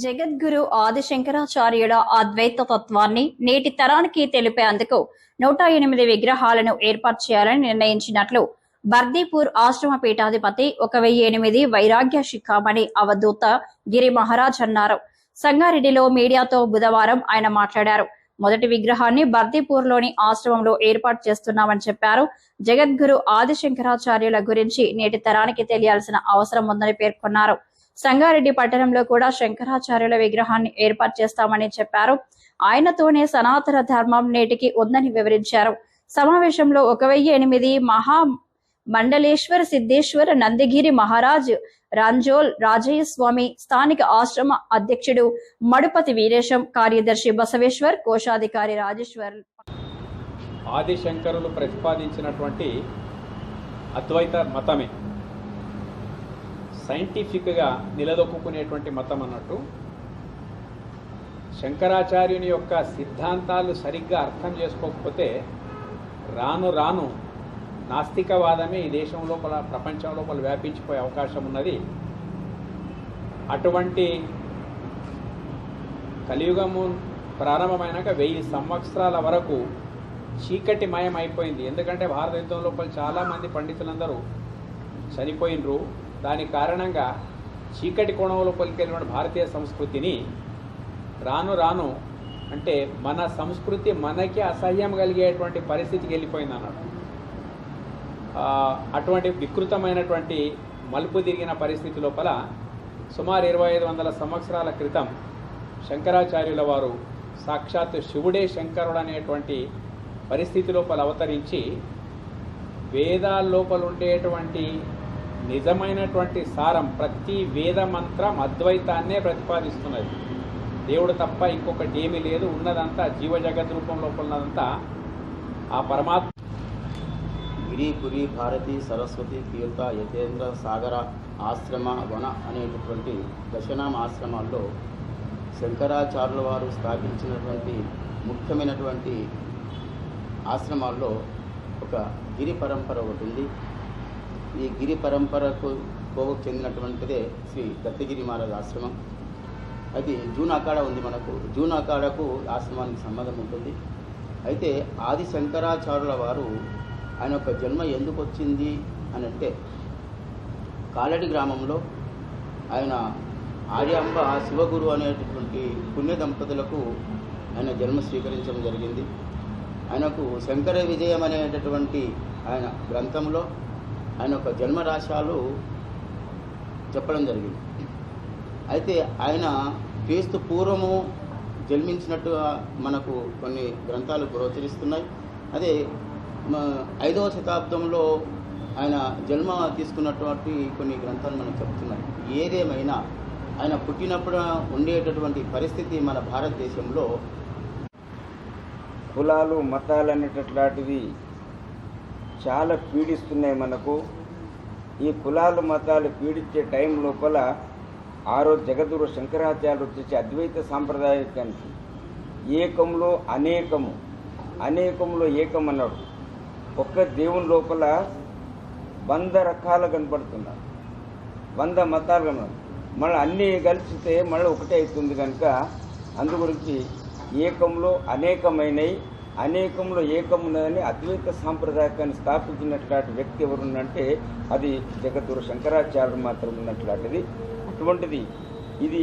జగద్గురు ఆది శంకరాచార్యుల అద్వైత తత్వాన్ని నేటి తరానికి తెలిపేందుకు 108 విగ్రహాలను ఏర్పాటు చేయాలని నిర్ణయించినట్లు బర్దీపూర్ ఆశ్రమ పీఠాధిపతి 1008 వైరాగ్య శిఖామణి అవధూత గిరి మహారాజ్ అన్నారు. సంగారెడ్డిలో మీడియాతో బుధవారం ఆయన మాట్లాడారు. మొదటి విగ్రహాన్ని బర్దీపూర్లోని ఆశ్రమంలో ఏర్పాటు చేస్తున్నామని చెప్పారు. జగద్గురు ఆది శంకరాచార్యుల గురించి నేటి తరానికి తెలియాల్సిన అవసరం ఉందని పేర్కొన్నారు. సంగారెడ్డి పట్టణంలో కూడా శంకరాచార్యుల విగ్రహాన్ని ఏర్పాటు చేస్తామని చెప్పారు. ఆయనతోనే సనాతన ధర్మం నేటికి ఉందని వివరించారు. సమావేశంలో 1008 మహా మండలేశ్వర సిద్ధేశ్వర నందిగిరి మహారాజ్ రాంజోల్ రాజయ్య స్వామి, స్థానిక ఆశ్రమ అధ్యక్షుడు మడుపతి వీరేశం, కార్యదర్శి బసవేశ్వర్, కోశాధికారి రాజేశ్వర్. ఆదిశంకరులు ప్రతిపాదించినటువంటి అద్వైత మతమే సైంటిఫిక్గా నిలదొక్కునేటువంటి మతం అన్నట్టు. శంకరాచార్యుని యొక్క సిద్ధాంతాలు సరిగ్గా అర్థం చేసుకోకపోతే రాను రాను నాస్తికవాదమే ఈ దేశం లోపల, ప్రపంచం లోపల వ్యాపించిపోయే అవకాశం ఉన్నది. అటువంటి కలియుగము ప్రారంభమైనాక 1000 సంవత్సరాల వరకు చీకటిమయం అయిపోయింది. ఎందుకంటే భారతదేశం లోపల చాలామంది పండితులందరూ చనిపోయినరు. దాని కారణంగా చీకటి కోణంలో పలికేటువంటి భారతీయ సంస్కృతిని రాను రాను అంటే మన సంస్కృతి మనకి అసహ్యం కలిగేటువంటి పరిస్థితికి వెళ్ళిపోయింది అన్నట్టు. అటువంటి వికృతమైనటువంటి మలుపు తిరిగిన పరిస్థితి లోపల సుమారు 2500 సంవత్సరాల క్రితం శంకరాచార్యుల వారు సాక్షాత్ శివుడే శంకరుడు అనేటువంటి పరిస్థితి లోపల అవతరించి వేదాల లోపల ఉండేటువంటి నిజమైనటువంటి సారం, ప్రతి వేద మంత్రం అద్వైతాన్నే ప్రతిపాదిస్తున్నది. దేవుడు తప్ప ఇంకొకటి ఏమీ లేదు. ఉన్నదంతా జీవ జగత్ రూపం లోపల ఉన్నదంతా ఆ పరమాత్మ. గిరిపురి భారతి సరస్వతి తీర్థ యతేంద్ర సాగర ఆశ్రమ వన అనేటటువంటి దశనామ ఆశ్రమాల్లో శంకరాచార్యుల వారు స్థాపించినటువంటి ముఖ్యమైనటువంటి ఆశ్రమాల్లో ఒక గిరి పరంపర ఒకటి ఉంది. ఈ గిరి పరంపరకు కోవకు చెందినటువంటిదే శ్రీ దత్తగిరి మహారాజ్ ఆశ్రమం. అది జూన్ అఖాడా ఉంది. మనకు జూన్ అఖాడాకు ఆశ్రమానికి సంబంధం ఉంటుంది. అయితే ఆది శంకరాచార్యుల వారు ఆయన యొక్క జన్మ ఎందుకు వచ్చింది అని అంటే, కాలడి గ్రామంలో ఆయన ఆర్యాంబ శివగురు అనేటటువంటి పుణ్య దంపతులకు ఆయన జన్మ స్వీకరించడం జరిగింది. ఆయనకు శంకర విజయం అనేటటువంటి ఆయన గ్రంథంలో ఆయన యొక్క జన్మరాశాలు చెప్పడం జరిగింది. అయితే ఆయన క్రీస్తు పూర్వము జన్మించినట్టుగా మనకు కొన్ని గ్రంథాలు గోచరిస్తున్నాయి. అదే 5వ శతాబ్దంలో ఆయన జన్మ తీసుకున్నటువంటి కొన్ని గ్రంథాలు మనకు చెప్తున్నాయి. ఏదేమైనా ఆయన పుట్టినప్పుడు ఉండేటటువంటి పరిస్థితి మన భారతదేశంలో కులాలు మతాలు అనేటట్లాంటివి చాలా పీడిస్తున్నాయి మనకు. ఈ కులాలు మతాలు పీడించే టైం లోపల ఆ రోజు జగద్గురు శంకరాచార్యులు వచ్చేసి అద్వైత సాంప్రదాయానికి ఏకంలో అనేకము, అనేకంలో ఏకం అన్నాడు. ఒక్క దేవుని లోపల 100 రకాలు కనపడుతున్నారు, 100 మతాలు కనపడు. మళ్ళీ అన్నీ కలిపితే మళ్ళీ ఒకటే అవుతుంది. కనుక అందు గురించి ఏకంలో అనేకమైనవి, అనేకంలో ఏకమున్నదని అద్వైత సాంప్రదాయాన్ని స్థాపించినట్లాంటి వ్యక్తి ఎవరున్నంటే అది జగద్గురు శంకరాచార్యులు మాత్రం ఉన్నట్లాంటిది. అటువంటిది ఇది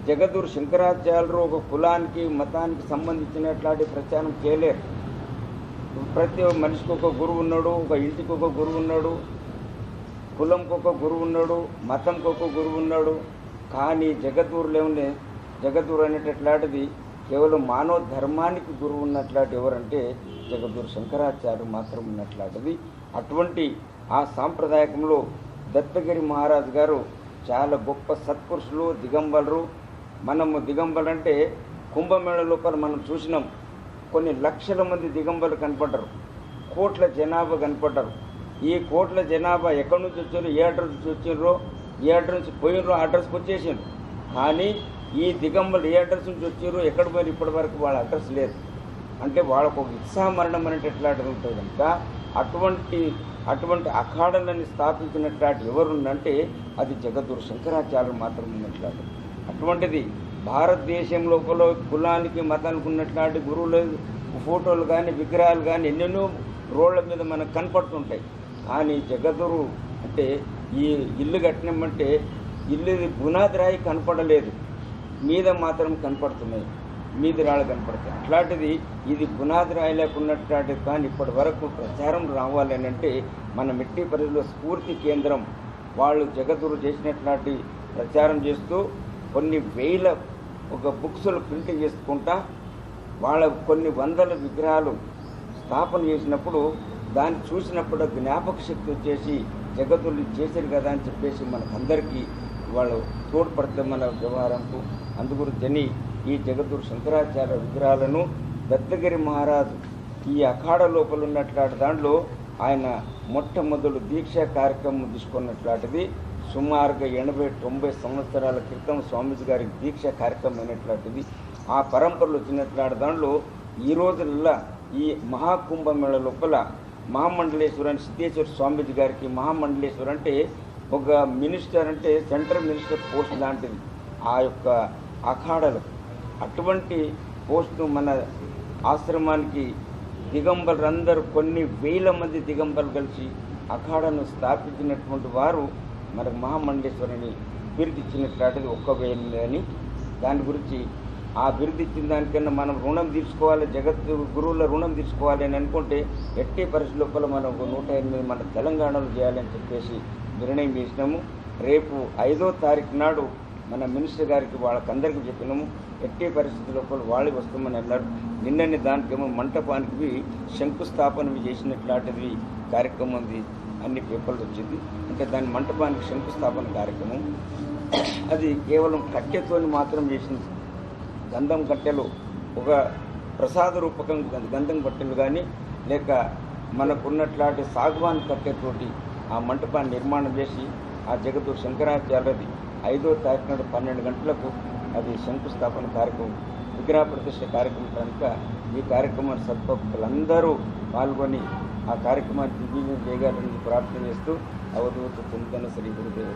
జగద్గురు శంకరాచార్యులు ఒక కులానికి మతానికి సంబంధించినట్లాంటి ప్రచారం చేయలేరు. ప్రతి మనిషికి ఒక గురువు ఉన్నాడు, ఒక ఇంటికి ఒక గురువు ఉన్నాడు, కులంకి ఒక గురువు ఉన్నాడు, మతంకి ఒక గురువు ఉన్నాడు. కానీ జగద్గురులు ఏముంది, జగద్గురు అనేటట్లాంటిది కేవలం మానవ ధర్మానికి గురువు ఉన్నట్లాంటి ఎవరంటే జగద్గురు శంకరాచార్యులు మాత్రం ఉన్నట్లాంటిది. అటువంటి ఆ సాంప్రదాయకంలో దత్తగిరి మహారాజ్ గారు చాలా గొప్ప సత్పురుషులు, దిగంబరులు. మనము దిగంబరు అంటే కుంభమేళ లోపల మనం చూసినాం, కొన్ని లక్షల మంది దిగంబరులు కనపడ్డారు, కోట్ల జనాభా కనపడ్డారు. ఈ కోట్ల జనాభా ఎక్కడి నుంచి వచ్చారు, ఏ అడ్రస్ నుంచి వచ్చిండ్రో, ఏ అడ్రస్ నుంచి పోయినరో ఆ అడ్రస్కి వచ్చేసిండ్రు. కానీ ఈ దిగంబరులు ఏ అడ్రస్ నుంచి వచ్చారో, ఎక్కడ పోయిన ఇప్పటి వరకు వాళ్ళ అడ్రస్ లేదు. అంటే వాళ్ళకు ఒక ఉత్సాహ మరణం అనేటట్లాంటిది ఉంటుంది. కనుక అటువంటి అఖాడలని స్థాపించినట్లాంటి ఎవరుందంటే అది జగద్గురు శంకరాచార్యులు మాత్రం ఉన్నట్లాంటి. అటువంటిది భారతదేశం లోపల కులానికి మతానికి ఉన్నట్లాంటి గురువుల ఫోటోలు కానీ విగ్రహాలు కానీ ఎన్నెన్నో రోడ్ల మీద మనకు కనపడుతుంటాయి. కానీ జగద్గురు అంటే ఈ ఇల్లు కట్టినామంటే ఇల్లు పునాది రాయి కనపడలేదు, మీద మాత్రం కనపడుతున్నాయి, మీది రాళ్ళు కనపడతాయి. అట్లాంటిది ఇది పునాది రాయి లేకున్నట్లాంటిది. కానీ ఇప్పటి వరకు ప్రచారం రావాలి అని అంటే మన మిట్టి పరిధిలో స్ఫూర్తి కేంద్రం వాళ్ళు జగద్గురు చేసినట్లాంటి ప్రచారం చేస్తూ కొన్ని వేల ఒక బుక్స్లు ప్రింటింగ్ చేసుకుంటా వాళ్ళ కొన్ని వందల విగ్రహాలు స్థాపన చేసినప్పుడు దాన్ని చూసినప్పుడు జ్ఞాపక శక్తి వచ్చేసి జగద్గురు చేశారు కదా అని చెప్పేసి మనకందరికీ వాళ్ళు తోడ్పడితే మన వ్యవహారంకు. అందుగురించి ఈ జగద్గురు శంకరాచార్య విగ్రహాలను దత్తగిరి మహారాజు ఈ అఖాడ లోపల ఉన్నట్లాంటి దాంట్లో ఆయన మొట్టమొదలు దీక్షా కార్యక్రమం తీసుకున్నట్లాంటిది సుమారుగా 80-90 సంవత్సరాల క్రితం స్వామీజీ గారికి దీక్షా కార్యక్రమం అయినట్లాంటిది. ఆ పరంపరలో వచ్చినట్లాంటి దాంట్లో ఈ రోజుల్లో ఈ మహాకుంభమేళ లోపల మహామండలేశ్వర అని సిద్ధేశ్వర స్వామీజీ గారికి మహామండలేశ్వర అంటే ఒక మినిస్టర్ అంటే సెంట్రల్ మినిస్టర్ పోస్ట్ లాంటిది ఆ యొక్క అఖాడలు. అటువంటి పోస్టు మన ఆశ్రమానికి దిగంబరులందరూ కొన్ని వేల మంది దిగంబరులు కలిసి అఖాడను స్థాపించినటువంటి వారు మనకు మహామండలేశ్వరుని బిరుదు ఇచ్చినట్లాంటిది ఒక్క వేలు అని. దాని గురించి ఆ బిరుదు ఇచ్చిన దానికన్నా మనం రుణం తీర్చుకోవాలి, జగత్ గురువుల రుణం తీర్చుకోవాలి అని అనుకుంటే ఎట్టి పరిస్థితి లోపల మనం 108 మన తెలంగాణలో చేయాలని చెప్పేసి నిర్ణయం చేసినాము. రేపు 5వ తారీఖు నాడు మన మినిస్టర్ గారికి వాళ్ళకందరికీ చెప్పినాము. ఎట్టి పరిస్థితి లోపల వాళ్ళు వస్తామని అన్నారు. నిన్ననే దానికేమో మంటపానికి శంకుస్థాపన చేసినట్లాంటిది కార్యక్రమం ఉంది, అన్ని పేపర్లు వచ్చింది. అంటే దాని మంటపానికి శంకుస్థాపన కార్యక్రమం అది కేవలం కట్టెతోని మాత్రం చేసింది. గంధం కట్టెలు ఒక ప్రసాద రూపకం గంధం కట్టెలు కానీ లేక మనకున్నట్లాంటి సాగువాన్ కట్టెతోటి ఆ మంటపాన్ని నిర్మాణం చేసి ఆ జగద్గురు శంకరాచార్యది 5వ తారీఖు నాడు 12 గంటలకు అది శంకుస్థాపన కార్యక్రమం విగ్రహ ప్రతిష్ఠ కార్యక్రమం కనుక ఈ కార్యక్రమాన్ని సద్భక్తులందరూ పాల్గొని ఆ కార్యక్రమాన్ని దిగ్విజయం చేయగలని ప్రార్థన చేస్తూ అవధూత చింతన శ్రీ గురుదేవ.